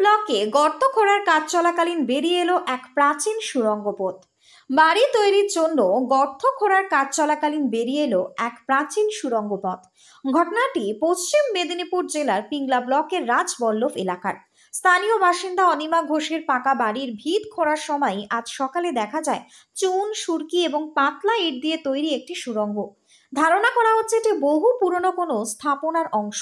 ব্লকে গর্ত খোঁড়ার কাজ চলাকালীন বেরিয়ে এলো এক প্রাচীন সুড়ঙ্গ পথ। বাড়ি তৈরির জন্য গর্ত খোঁড়ার কাজ চলাকালীন বেরিয়ে এলো এক প্রাচীন সুড়ঙ্গ পথ। ঘটনাটি পশ্চিম মেদিনীপুর জেলার পিংলা ব্লকের রাজবল্লভ এলাকার। স্থানীয় বাসিন্দা অনিমা ঘোষের পাকা বাড়ির ভিত খোঁড়ার সময় আজ সকালে দেখা যায় চুন, সুরকি এবং পাতলা ইট দিয়ে তৈরি একটি সুড়ঙ্গ। ধারণা করা হচ্ছে এটি বহু পুরনো কোনো স্থাপনার অংশ,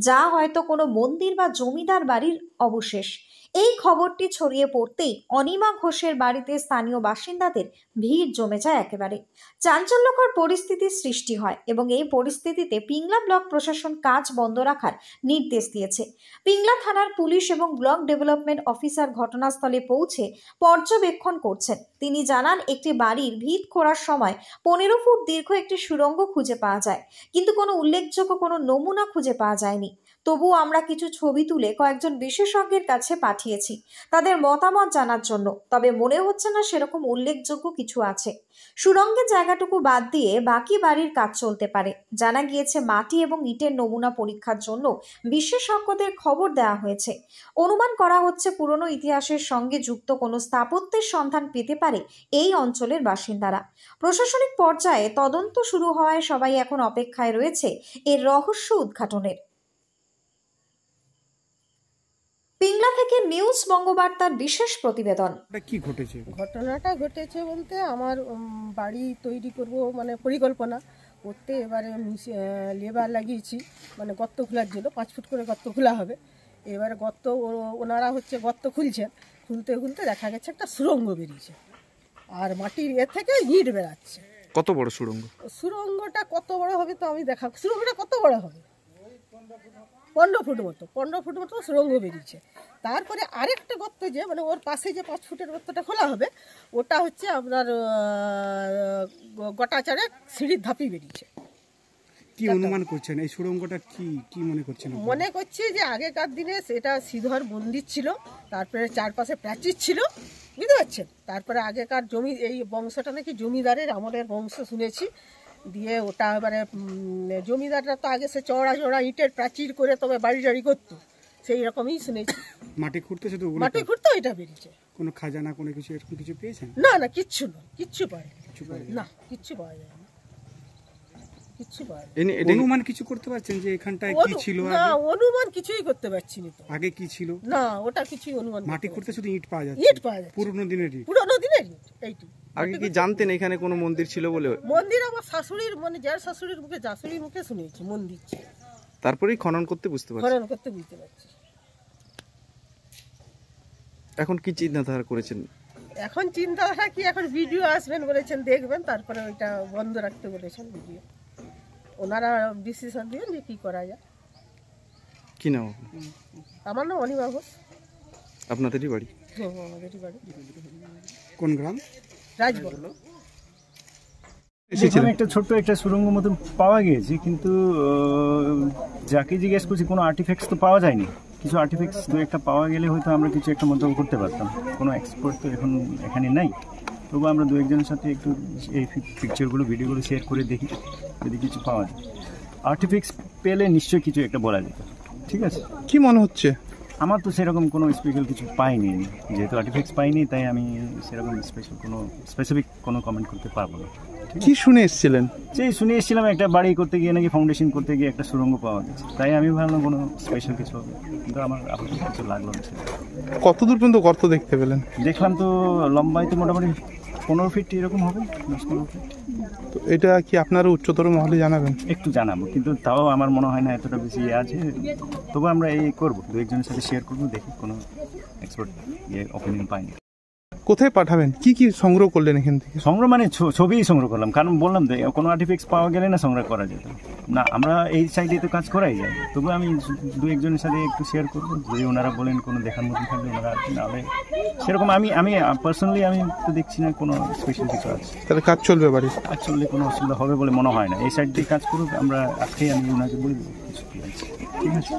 যা হয়তো কোনো মন্দির বা জমিদার বাড়ির অবশেষ। এই খবরটি ছড়িয়ে পড়তেই অনিমা ঘোষের বাড়িতে স্থানীয় বাসিন্দাদের ভিড় জমে যায়। একেবারে চাঞ্চল্যকর পরিস্থিতির সৃষ্টি হয় এবং এই পরিস্থিতিতে পিংলা ব্লক প্রশাসন কাজ বন্ধ রাখার নির্দেশ দিয়েছে। পিংলা থানার পুলিশ এবং ব্লক ডেভেলপমেন্ট অফিসার ঘটনাস্থলে পৌঁছে পর্যবেক্ষণ করছেন। তিনি জানান, একটি বাড়ির ভিত খোঁড়ার সময় 15 ফুট দীর্ঘ একটি সুড়ঙ্গ খুঁজে পাওয়া যায়, কিন্তু কোনো উল্লেখযোগ্য কোনো নমুনা খুঁজে পাওয়া যায়নি। তবুও আমরা কিছু ছবি তুলে কয়েকজন বিশেষজ্ঞের কাছে পাঠিয়েছি তাদের মতামত জানার জন্য, তবে মনে হচ্ছে না সেরকম উল্লেখযোগ্য কিছু আছে। সুড়ঙ্গের জায়গাটুকু বাদ দিয়ে বাকি বাড়ির কাজ চলতে পারে। জানা গিয়েছে মাটি এবং ইটের নমুনা পরীক্ষার জন্য বিশেষজ্ঞদের খবর দেওয়া হয়েছে। অনুমান করা হচ্ছে পুরনো ইতিহাসের সঙ্গে যুক্ত কোনো স্থাপত্যের সন্ধান পেতে পারে এই অঞ্চলের বাসিন্দারা। প্রশাসনিক পর্যায়ে তদন্ত শুরু হওয়ায় সবাই এখন অপেক্ষায় রয়েছে এর রহস্য উদ্ঘাটনের। পিংলা থেকে নিউজ বঙ্গবার্তার বিশেষ প্রতিবেদন। কি ঘটেছে? ঘটনাটা ঘটেছে বলতে আমার বাড়ি তৈরি করব মানে পরিকল্পনা করতে, এবারে লেবার লাগিয়েছি মানে গর্ত খোলার জন্য। 5 ফুট করে গর্ত খোলা হবে। এবারে গর্ত ওনারা গর্ত খুলছেন, খুলতে খুলতে দেখা গেছে একটা সুড়ঙ্গ বেরিয়েছে, আর মাটির থেকে ইট বেরাচ্ছে। কত বড় সুড়ঙ্গ? সুড়ঙ্গটা কত বড় হবে তো আমি দেখা, সুড়ঙ্গটা কত বড় হবে 15 ফুট মতো, 15 ফুট মতো সুড়ঙ্গ বেরিয়েছে। তারপরে আরেকটা গর্ত যে মানে ওর পাশে যে 5 ফুটের গর্তটা খোলা হবে, ওটা হচ্ছে আপনার গোটা চারে সিঁড়ির ধাপি বেরিয়েছে। কি অনুমান করছেন এই সুড়ঙ্গটা কি মনে করছেন? মনে করছি যে আগেকার দিনে সেটা শ্রীধর মন্দির ছিল, তারপরে চারপাশে প্রাচীর ছিল, বুঝতে পারছেন। তারপরে আগেকার জমি, এই বংশটা নাকি জমিদারের আমলের বংশ শুনেছি। দিয়ে ওটা এবারে জমিদাররা তো আগে সে চওড়া চওড়া ইটের প্রাচীর করে তবে বাড়ি টাড়ি করতো, সেই রকমই শুনেছি। মাটি খুঁড়তে শুধু মাটি খুঁড়তে ওইটা বেরিয়েছে। কোনো খাজানা কোনো কিছু এরকম কিছু পেয়েছেন? না না, কিচ্ছু না, কিচ্ছু পায় না, কিচ্ছু পাওয়া যায় না, কিচ্ছু পায় না। অনুমান কিছু করতে পারছেন যে এখানটায় কি ছিল? না, অনুমান কিছুই করতে পারছি না তো। আগে কি ছিল? না, ওটা কিছুই অনুমান। মাটি খুঁড়তে শুধু ইট পাওয়া যাচ্ছে। ইট পাওয়া যাচ্ছে, পুরনো দিনের ইট। পুরনো দিনের ইট। এইটি আগে কি জানতেন এখানে কোনো মন্দির ছিল বলে? মন্দির আমার শাশুড়ির মানে যার শাশুড়ির মুখে, শাশুড়ির মুখে শুনেছি মন্দির ছিল। তারপরেই খনন করতে বুঝতে পারছি। খনন করতে বুঝতে পারছি। এখন কি চিন্তাধারা করেছেন? এখন চিন্তাধারা কি, এখন ভিডিও আসবেন বলেছেন, দেখবেন, তারপরে ওইটা বন্ধ রাখতে বলেছেন ভিডিও। ওনারা ডিসিশন দিবেন যে কি করা যায়। কি নাম? আমার নাম অনিমা ঘোষ। আপনাদেরই বাড়ি? হ্যাঁ, আমাদেরই বাড়ি। কোন গ্রাম? রাজবল্লভ। এখানে একটা ছোট্ট একটা সুড়ঙ্গ মতন পাওয়া গিয়েছে, কিন্তু যাকে জিজ্ঞেস করছি কোনো আর্টিফ্যাক্টস তো পাওয়া যায়নি। কিছু আর্টিফ্যাক্টস দু একটা পাওয়া গেলে হয়তো আমরা কিছু একটা মন্তব্য করতে পারতাম। কোনো এক্সপার্ট তো এখন এখানে নাই, তবু আমরা দু একজনের সাথে একটু এই পিকচারগুলো ভিডিওগুলো শেয়ার করে দেখি যদি কিছু পাওয়া যায়। আর্টিফ্যাক্টস পেলে নিশ্চয়ই কিছু একটা বলা যেত। ঠিক আছে, কি মনে হচ্ছে? আমার তো সেরকম কোনো স্পেশাল কিছু পাইনি, যেহেতু আর্টিফ্যাক্টস পাইনি তাই আমি সেরকম স্পেসিফিক কোনো কমেন্ট করতে পারবো না। কি শুনে এসেছিলেন? শুনে এসেছিলাম একটা বাড়ি করতে গিয়ে নাকি ফাউন্ডেশন করতে গিয়ে একটা সুড়ঙ্গ পাওয়া গেছে, তাই আমি ভাবলাম কোনো স্পেশাল কিছু হবে, কিন্তু আমার আপাতত কিছু লাগলো না। কত দূর পর্যন্ত গর্ত দেখতে পেলেন? দেখলাম তো লম্বায় তো মোটামুটি 15 ফিট এরকম হবে, 10-15 ফিট। তো এটা কি আপনারা উচ্চতর মহলে জানাবেন? একটু জানাবো, কিন্তু তাও আমার মনে হয় না এতটা বেশি আছে। তবু আমরা এই করবো, দু একজনের সাথে শেয়ার করবো, দেখি কোনো এক্সপার্ট অপিনিয়ন পাইনি। কোথায় পাঠাবেন? কি কি সংগ্রহ করলেন এখান থেকে? সংগ্রহ মানে ছবি সংগ্রহ করলাম, কারণ বললাম তো কোনো আর্টিফ্যাক্টস পাওয়া গেলে না সংগ্রহ করা যেত না। আমরা এই সাইডে তো কাজ করাই যায়, তবু আমি দু একজনের সাথে একটু শেয়ার করবো, যদি ওনারা বলেন কোনো দেখার মতন থাকলে ওনারা, নাহলে সেরকম আমি পার্সোনালি আমি তো দেখছি না কোনো স্পেশাল কিছু আছে। তাহলে কাজ চলবে বাড়ি? কাজ চললে কোনো অসুবিধা হবে বলে মনে হয় না। এই সাইড দিয়ে কাজ করুক, আমরা আজকেই আমি ওনাকে বলে দেবো কিছু কি আছে। ঠিক আছে।